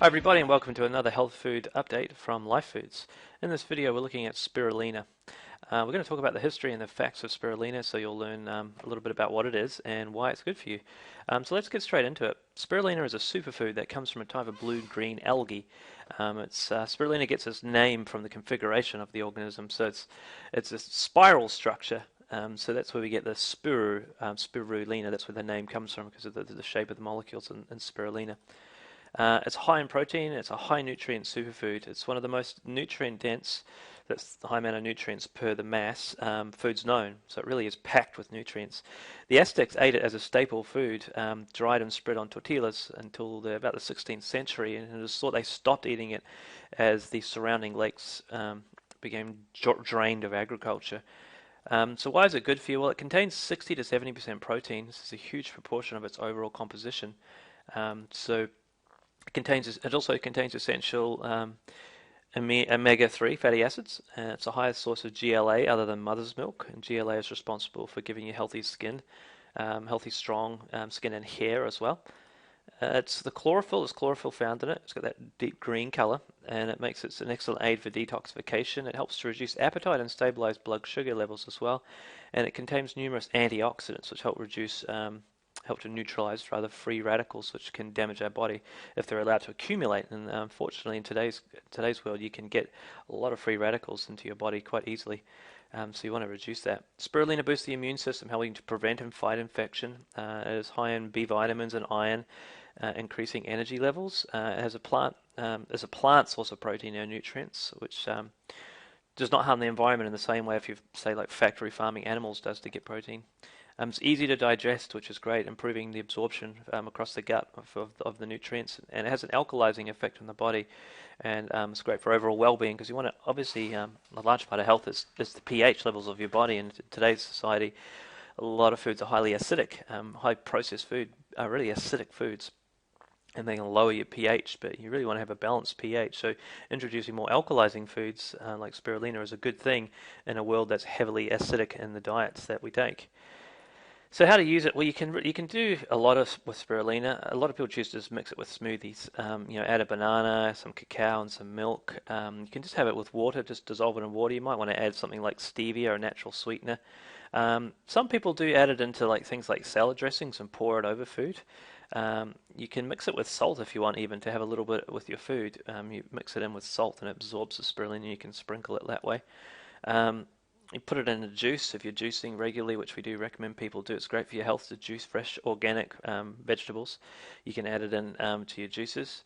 Hi everybody and welcome to another health food update from Life Foods. In this video we're looking at spirulina. We're going to talk about the history and the facts of spirulina so you'll learn a little bit about what it is and why it's good for you. So let's get straight into it. Spirulina is a superfood that comes from a type of blue-green algae. Spirulina gets its name from the configuration of the organism, so it's a spiral structure. So that's where we get the spirulina. That's where the name comes from because of the shape of the molecules in spirulina. It's high in protein, it's a high nutrient superfood. It's one of the most nutrient dense, that's the high amount of nutrients per the mass, foods known. So it really is packed with nutrients. The Aztecs ate it as a staple food, dried and spread on tortillas until about the 16th century, and it was thought they stopped eating it as the surrounding lakes became drained of agriculture. So why is it good for you? Well, it contains 60 to 70% protein. This is a huge proportion of its overall composition. It also contains essential omega-3 fatty acids. It's the highest source of GLA other than mother's milk, and GLA is responsible for giving you healthy skin, healthy, strong skin and hair as well. It's chlorophyll found in it. It's got that deep green color, and it makes it an excellent aid for detoxification. It helps to reduce appetite and stabilize blood sugar levels as well, and it contains numerous antioxidants which help to neutralize free radicals which can damage our body if they're allowed to accumulate. And unfortunately in today's world you can get a lot of free radicals into your body quite easily. So you want to reduce that. Spirulina boosts the immune system, helping to prevent and fight infection. It is high in B vitamins and iron, increasing energy levels. It has a plant source of protein and nutrients, which does not harm the environment in the same way if you say like factory farming animals does to get protein. It's easy to digest, which is great, improving the absorption across the gut of the nutrients, and it has an alkalizing effect on the body, and it's great for overall well-being because you want to, obviously, a large part of health is the pH levels of your body, and in today's society, a lot of foods are highly acidic. High-processed food are really acidic foods, and they can lower your pH, but you really want to have a balanced pH, so introducing more alkalizing foods like spirulina is a good thing in a world that's heavily acidic in the diets that we take. So how to use it? Well, you can do a lot with spirulina. A lot of people choose to just mix it with smoothies. Add a banana, some cacao, and some milk. You can just have it with water. Just dissolve it in water. You might want to add something like stevia or a natural sweetener. Some people do add it into things like salad dressings and pour it over food. You can mix it with salt if you want, even to have a little bit with your food. You mix it in with salt and it absorbs the spirulina. And you can sprinkle it that way. You put it in a juice if you're juicing regularly, which we do recommend people do. It's great for your health to juice fresh, organic vegetables. You can add it in to your juices.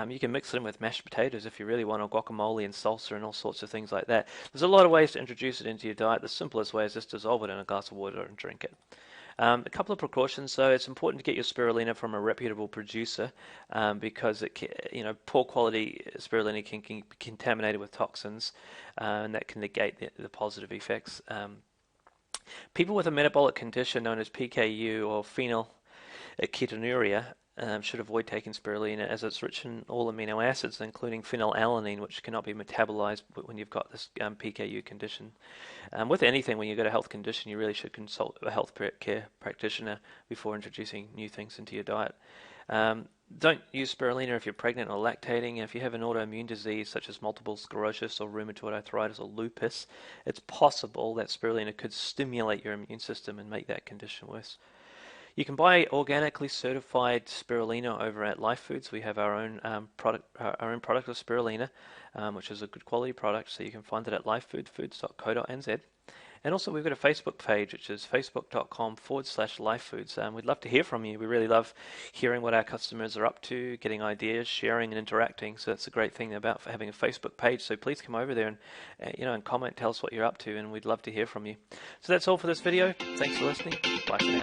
You can mix it in with mashed potatoes if you really want, or guacamole and salsa and all sorts of things like that. There's a lot of ways to introduce it into your diet. The simplest way is just dissolve it in a glass of water and drink it. A couple of precautions. So it's important to get your spirulina from a reputable producer because poor quality spirulina can be contaminated with toxins, and that can negate the positive effects. People with a metabolic condition known as PKU or phenylketonuria should avoid taking spirulina as it's rich in all amino acids, including phenylalanine, which cannot be metabolized when you've got this PKU condition. With anything, when you've got a health condition, you really should consult a health care practitioner before introducing new things into your diet. Don't use spirulina if you're pregnant or lactating. If you have an autoimmune disease such as multiple sclerosis or rheumatoid arthritis or lupus, it's possible that spirulina could stimulate your immune system and make that condition worse. You can buy organically certified spirulina over at Life Foods. We have our own product of spirulina, which is a good quality product. So you can find it at lifefoods.co.nz. And also we've got a Facebook page, which is facebook.com/lifefoods. We'd love to hear from you. We really love hearing what our customers are up to, getting ideas, sharing and interacting. So that's a great thing about having a Facebook page. So please come over there and comment, tell us what you're up to, and we'd love to hear from you. So that's all for this video. Thanks for listening. Bye for now.